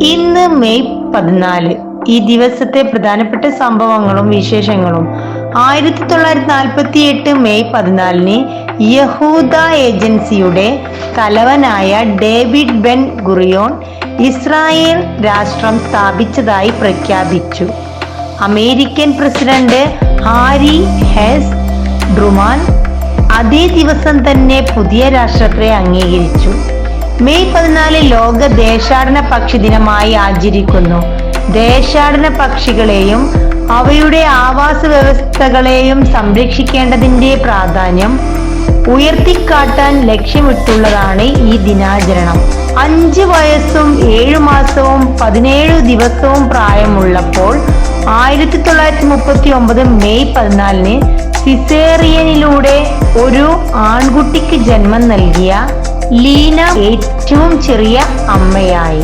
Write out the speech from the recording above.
ഇന്ന് മെയ് 14. ഈ ദിവസത്തെ പ്രധാനപ്പെട്ട സംഭവങ്ങളും വിശേഷങ്ങളും. 1948 മെയ് 14 യഹൂദ ഏജൻസിയുടെ തലവനായ ഡേവിഡ് ബെൻ ഗുറിയോൺ ഇസ്രായേൽ രാഷ്ട്രം സ്ഥാപിച്ചതായി പ്രഖ്യാപിച്ചു. American president Harry S Truman അതേ ദിവസം തന്നെ പുതിയ രാഷ്ട്രത്തെ അംഗീകരിച്ചു. മെയ് 14 ലോക ദേശാടന പക്ഷി ദിനമായി ആചരിക്കുന്നു. ദേശാടന പക്ഷികളെയും അവയുടെ ആവാസ വ്യവസ്ഥകളെയും സംരക്ഷിക്കേണ്ടതിന്റെ പ്രാധാന്യം ഉയർത്തിക്കാട്ടാൻ ലക്ഷ്യമിട്ടുള്ളതാണ് ഈ ദിനാചരണം. 5 വയസ്സും 7 മാസവും 17 ദിവസവും പ്രായമുള്ളപ്പോൾ 1939 മെയ് 14 സിസേറിയനിലൂടെ ഒരു ആൺകുട്ടിക്ക് ജന്മം നൽകിയ ലീന ഏറ്റവും ചെറിയ അമ്മയായി.